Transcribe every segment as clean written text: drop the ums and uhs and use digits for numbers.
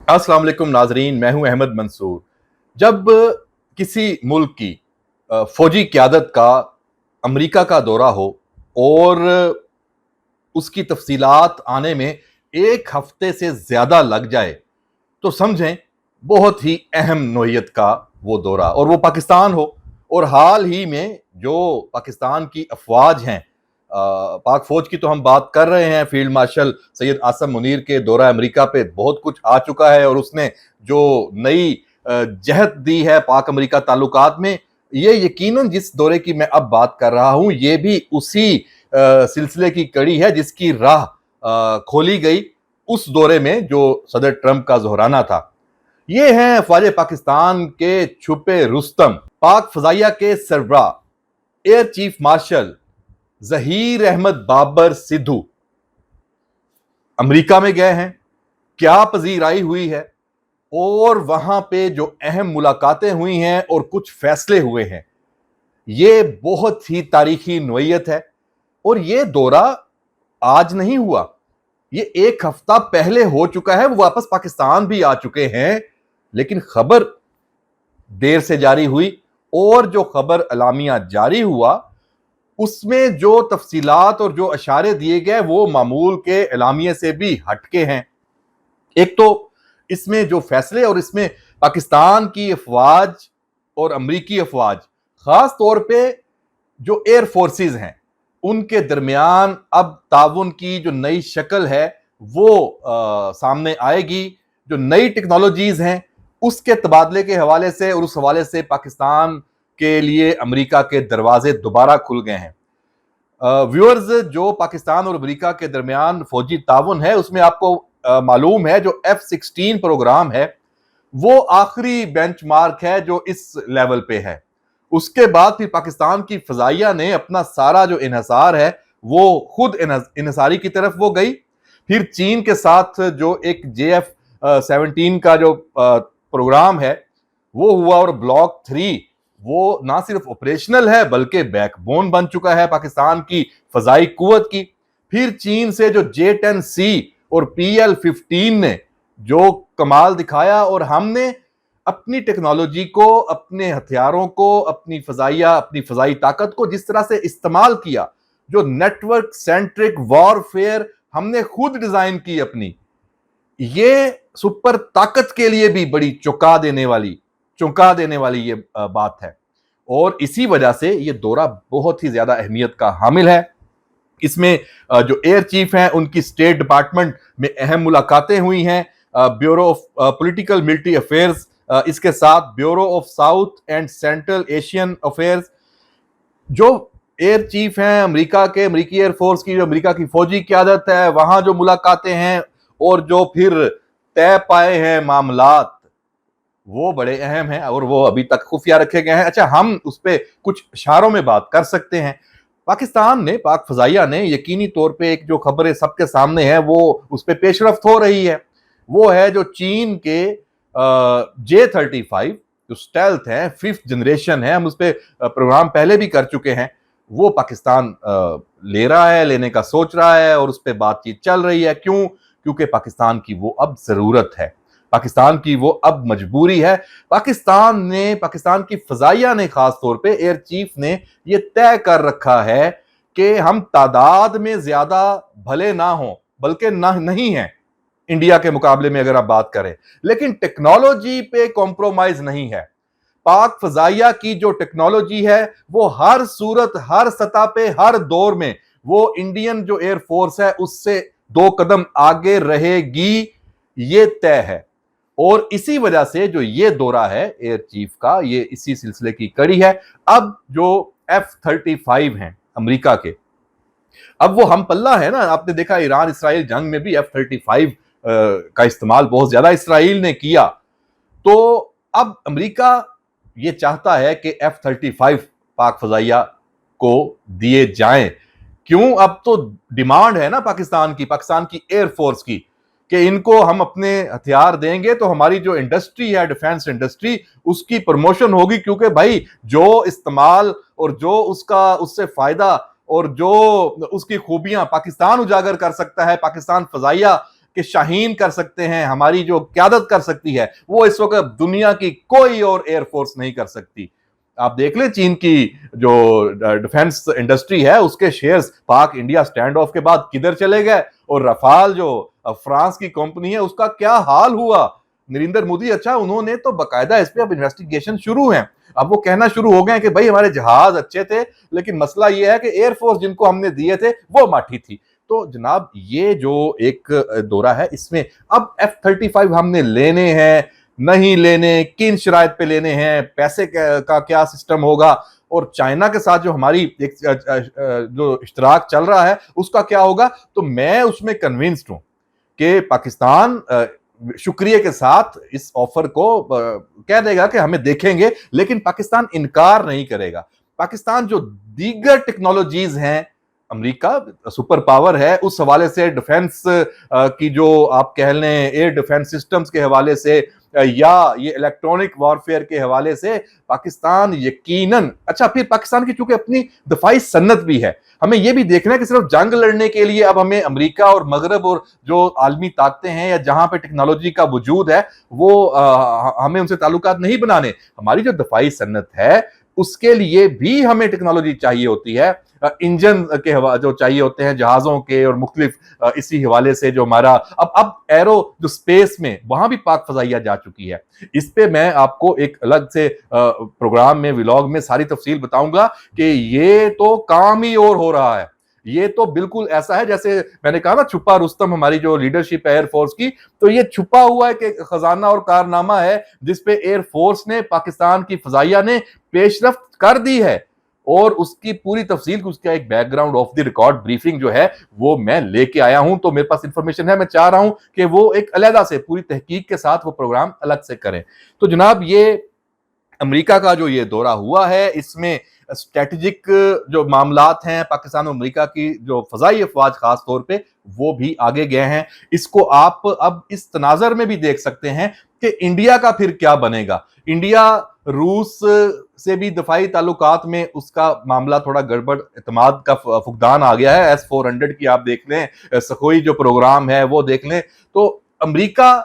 अस्सलाम वालेकुम नाजरीन, मैं हूं अहमद मंसूर। जब किसी मुल्क की फौजी क़यादत का अमेरिका का दौरा हो और उसकी तफसीलात आने में एक हफ्ते से ज़्यादा लग जाए तो समझें बहुत ही अहम नौइयत का वो दौरा, और वो पाकिस्तान हो। और हाल ही में जो पाकिस्तान की अफवाज हैं, पाक फौज की तो हम बात कर रहे हैं, फील्ड मार्शल सैयद आसम मुनीर के दौरा अमेरिका पे बहुत कुछ आ चुका है और उसने जो नई जहत दी है पाक अमेरिका ताल्लुकात में, ये यकीनन जिस दौरे की मैं अब बात कर रहा हूं ये भी उसी सिलसिले की कड़ी है जिसकी राह खोली गई उस दौरे में जो सदर ट्रंप का ज़ोहराना था। ये हैं अफवाज पाकिस्तान के छुपे रुस्तम, पाक फजाइया के सरबराह air chief marshal Zaheer Ahmed Babar Sidhu America में गए हैं। क्या पजीराई हुई है और वहां पे जो अहम मुलाकातें हुई हैं और कुछ फैसले हुए हैं, ये बहुत ही तारीखी नौइयत है। और ये दौरा आज नहीं हुआ, ये एक हफ्ता पहले हो चुका है। वो वापस पाकिस्तान भी आ चुके हैं, लेकिन खबर देर से जारी हुई और जो खबर अलामिया जारी हुआ उसमें जो तफसीलात और जो अशारे दिए गए वो मामूल के एलामिये से भी हटके हैं। एक तो इसमें जो फैसले और इसमें पाकिस्तान की अफवाज और अमरीकी अफवाज, खास तौर पे जो एयर फोर्सेस हैं, उनके दरमियान अब ताउन की जो नई शक्ल है वो सामने आएगी। जो नई टेक्नोलॉजीज हैं उसके तबादले के हवाले से और उस हवाले से पाकिस्तान के लिए अमेरिका के दरवाजे दोबारा खुल गए हैं। व्यूअर्स, जो पाकिस्तान और अमेरिका के दरमियान फौजी ताउन है उसमें आपको मालूम है जो F-16 प्रोग्राम है वो आखिरी बेंचमार्क है जो इस लेवल पे है। उसके बाद फिर पाकिस्तान की फजाइया ने अपना सारा जो इन्हसार है वो खुद इन्हसारी की तरफ वो गई। फिर चीन के साथ जो एक JF-17 का जो प्रोग्राम है वो हुआ और ब्लॉक 3 वो ना सिर्फ ऑपरेशनल है बल्कि बैकबोन बन चुका है पाकिस्तान की फजाई कुव्वत की। फिर चीन से जो J-10C और PL-15 ने जो कमाल दिखाया और हमने अपनी टेक्नोलॉजी को, अपने हथियारों को, अपनी फजाइया, अपनी फजाई ताकत को जिस तरह से इस्तेमाल किया, जो नेटवर्क सेंट्रिक वॉरफेयर हमने खुद डिजाइन की अपनी, ये सुपर ताकत के लिए भी बड़ी चौंका देने वाली ये बात है। और इसी वजह से ये दौरा बहुत ही ज्यादा अहमियत का हामिल है। इसमें जो एयर चीफ हैं उनकी स्टेट डिपार्टमेंट में अहम मुलाकातें हुई हैं, bureau of political military affairs, इसके साथ bureau of south and central Asian affairs. जो एयर चीफ हैं अमेरिका के, अमेरिकी एयरफोर्स की, जो अमेरिका की फौजी क़यादत है, वहां जो मुलाकातें हैं और जो फिर तय पाए हैं मामलात, वो बड़े अहम हैं और वो अभी तक खुफिया रखे गए हैं। अच्छा, हम उस पर कुछ इशारों में बात कर सकते हैं। पाकिस्तान ने, पाक फजाइया ने यकीनी तौर पे एक जो खबरें सबके सामने है वो उस पर पेशरफ्त हो रही है, वो है जो चीन के J-35 जो स्टेल्थ है, 5th जनरेशन है, हम उस पर प्रोग्राम पहले भी कर चुके हैं, वो पाकिस्तान ले रहा है, लेने का सोच रहा है और उस पर बातचीत चल रही है। क्यों? क्योंकि पाकिस्तान की वो अब जरूरत है, पाकिस्तान की वो अब मजबूरी है। पाकिस्तान की फजाइया ने, खास तौर पे एयर चीफ ने ये तय कर रखा है कि हम तादाद में ज्यादा भले ना हो बल्कि नहीं है इंडिया के मुकाबले में अगर आप बात करें, लेकिन टेक्नोलॉजी पे कॉम्प्रोमाइज नहीं है। पाक फजाइया की जो टेक्नोलॉजी है वो हर सूरत, हर सतह पे, हर दौर में वो इंडियन जो एयरफोर्स है उससे 2 कदम आगे रहेगी, ये तय है। और इसी वजह से जो ये दौरा है एयर चीफ का, ये इसी सिलसिले की कड़ी है। अब जो F-35 हैं अमेरिका के, अब वो हम पल्ला है ना, आपने देखा ईरान इसराइल जंग में भी F-35 का इस्तेमाल बहुत ज्यादा इसराइल ने किया। तो अब अमेरिका ये चाहता है कि F-35 पाक फजाइया को दिए जाएं। क्यों? अब तो डिमांड है ना पाकिस्तान की एयरफोर्स की कि इनको हम अपने हथियार देंगे तो हमारी जो इंडस्ट्री है, डिफेंस इंडस्ट्री, उसकी प्रमोशन होगी। क्योंकि भाई जो इस्तेमाल और जो उससे फायदा और जो उसकी खूबियां पाकिस्तान उजागर कर सकता है, पाकिस्तान फजाइया کہ शाहीन कर सकते हैं, हमारी जो क़यादत कर सकती है, वो इस वक्त दुनिया की कोई और एयरफोर्स नहीं कर सकती। आप देख लें चीन की जो डिफेंस इंडस्ट्री है उसके शेयर्स पाक इंडिया स्टैंड ऑफ के बाद किधर चले गए, और रफाल जो फ्रांस की कंपनी है उसका क्या हाल हुआ। नरेंद्र मोदी, अच्छा उन्होंने तो बकायदा इस पे अब इन्वेस्टिगेशन शुरू है, अब वो कहना शुरू हो गए हैं कि भाई हमारे जहाज अच्छे थे, लेकिन मसला ये है कि एयरफोर्स जिनको हमने दिए थे वो माठी थी। तो जनाब ये जो एक दौरा है इसमें अब F-35 हमने लेने हैं नहीं लेने, किन शराइत पे लेने हैं, पैसे का क्या सिस्टम होगा, और चाइना के साथ जो हमारी एक जो इश्तराक चल रहा है उसका क्या होगा। तो मैं उसमें कन्विंस्ड हूं कि पाकिस्तान शुक्रिया के साथ इस ऑफर को कह देगा कि हमें देखेंगे, लेकिन पाकिस्तान इनकार नहीं करेगा। पाकिस्तान जो दीगर टेक्नोलॉजीज हैं, अमेरिका सुपर पावर है, उस हवाले से डिफेंस की जो आप कह लें एयर डिफेंस सिस्टम्स के हवाले से या ये इलेक्ट्रॉनिक वॉरफेयर के हवाले से पाकिस्तान यकीनन, अच्छा फिर पाकिस्तान की चूंकि अपनी दफाई सन्नत भी है, हमें यह भी देखना है कि सिर्फ जंग लड़ने के लिए अब हमें अमेरिका और मगरब और जो आलमी ताकतें हैं या जहां पे टेक्नोलॉजी का वजूद है वो हमें उनसे ताल्लुकात नहीं बनाने। हमारी जो दफाई सन्नत है उसके लिए भी हमें टेक्नोलॉजी चाहिए होती है, इंजन के जो चाहिए होते हैं जहाजों के और मुख्तलिफ इसी हवाले से जो हमारा अब एरो जो स्पेस में वहां भी पाक फजाइया जा चुकी है। इस पे मैं आपको एक अलग से प्रोग्राम में व्लॉग में सारी तफसील बताऊंगा कि ये तो काम ही और हो रहा है। ये तो बिल्कुल ऐसा है जैसे मैंने कहा ना छुपा रुस्तम हमारी जो लीडरशिप है एयरफोर्स की, तो ये छुपा हुआ है कि खजाना और कारनामा है जिसपे एयरफोर्स ने पाकिस्तान की फजाइया ने पेशरफ्त कर दी है, और उसकी पूरी तफसील, उसका एक background of the record briefing जो है वो मैं लेके आया हूं। तो मेरे पास इंफॉर्मेशन है, मैं चाह रहा हूं कि वो एक अलहदा से पूरी तहकीक के साथ वो प्रोग्राम अलग से करें। तो जनाब ये अमेरिका का जो ये दौरा हुआ है इसमें स्ट्रेटेजिक जो मामलात हैं पाकिस्तान और अमेरिका की जो फजाई अफवाज खास तौर पे वो भी आगे गए हैं। इसको आप अब इस तनाजर में भी देख सकते हैं कि इंडिया का फिर क्या बनेगा। इंडिया रूस से भी दफाई ताल्लुकात में उसका मामला थोड़ा गड़बड़, एतमाद का फुकदान आ गया है। S-400 की आप देख लें, सखोई जो प्रोग्राम है वो देख लें, तो अमेरिका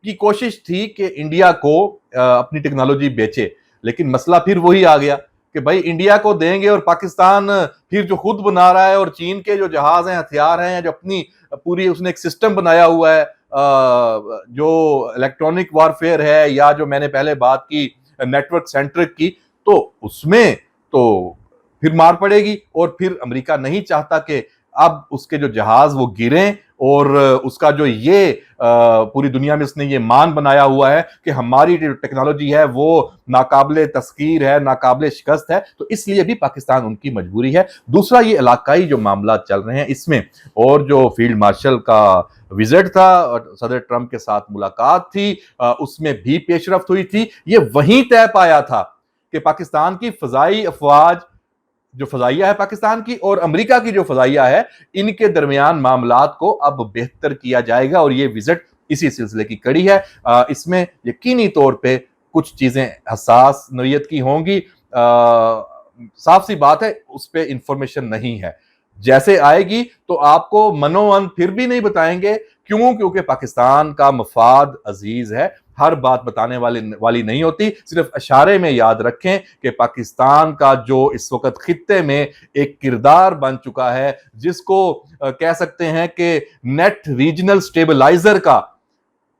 की कोशिश थी कि इंडिया को अपनी टेक्नोलॉजी बेचे, लेकिन मसला फिर वही आ गया कि भाई इंडिया को देंगे और पाकिस्तान फिर जो खुद बना रहा है, और चीन के जो जहाज हैं, हथियार हैं, जो अपनी पूरी उसने एक सिस्टम बनाया हुआ है जो इलेक्ट्रॉनिक वॉरफेयर है या जो मैंने पहले बात की नेटवर्क सेंट्रिक की, तो उसमें तो फिर मार पड़ेगी। और फिर अमेरिका नहीं चाहता कि अब उसके जो जहाज वो गिरें, और उसका जो ये पूरी दुनिया में उसने ये मान बनाया हुआ है कि हमारी जो टेक्नोलॉजी है वो नाकाबिले तस्कीर है, नाकाबिले शिकस्त है, तो इसलिए भी पाकिस्तान उनकी मजबूरी है। दूसरा ये इलाकाई जो मामला चल रहे हैं इसमें, और जो फील्ड मार्शल का विजिट था और सदर ट्रंप के साथ मुलाकात थी उसमें भी पेशरफ्त हुई थी। ये वहीं तय पाया था कि पाकिस्तान की फजाई अफवाज जो फजाइया है पाकिस्तान की और अमेरिका की जो फजाइया है, इनके दरमियान मामलात को अब बेहतर किया जाएगा, और ये विजिट इसी सिलसिले की कड़ी है। इसमें यकीनी तौर पे कुछ चीजें हसास नौयत की होंगी, साफ सी बात है उस पर इंफॉर्मेशन नहीं है, जैसे आएगी तो आपको मनोमन फिर भी नहीं बताएंगे। क्यों? क्योंकि पाकिस्तान का मफाद अजीज है, हर बात बताने वाली नहीं होती। सिर्फ इशारे में याद रखें कि पाकिस्तान का जो इस वक्त खित्ते में एक किरदार बन चुका है, जिसको कह सकते हैं कि नेट रीजनल स्टेबलाइजर का,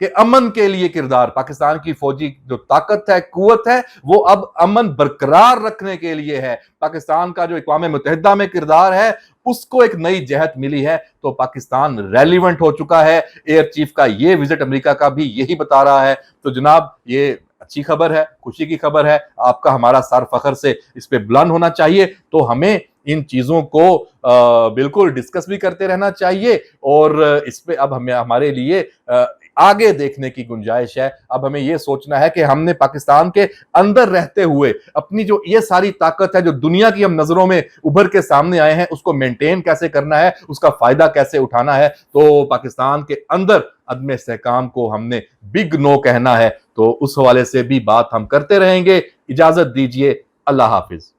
कि अमन के लिए किरदार, पाकिस्तान की फौजी जो ताकत है, कुव्वत है, वो अब अमन बरकरार रखने के लिए है। पाकिस्तान का जो इक़वाम मुत्तहिदा में किरदार है उसको एक नई जहत मिली है, तो पाकिस्तान रेलिवेंट हो चुका है। एयर चीफ का ये विजिट अमेरिका का भी यही बता रहा है। तो जनाब ये अच्छी खबर है, खुशी की खबर है, आपका हमारा सर फखर से इस पे बुलंद होना चाहिए। तो हमें इन चीजों को बिल्कुल डिस्कस भी करते रहना चाहिए, और इस पे अब हमें हमारे लिए आगे देखने की गुंजाइश है। अब हमें यह सोचना है कि हमने पाकिस्तान के अंदर रहते हुए अपनी जो ये सारी ताकत है जो दुनिया की हम नजरों में उभर के सामने आए हैं, उसको मेंटेन कैसे करना है, उसका फायदा कैसे उठाना है। तो पाकिस्तान के अंदर अदम इस्तेहकाम को हमने बिग नो कहना है, तो उस हवाले से भी बात हम करते रहेंगे। इजाजत दीजिए, अल्लाह हाफिज।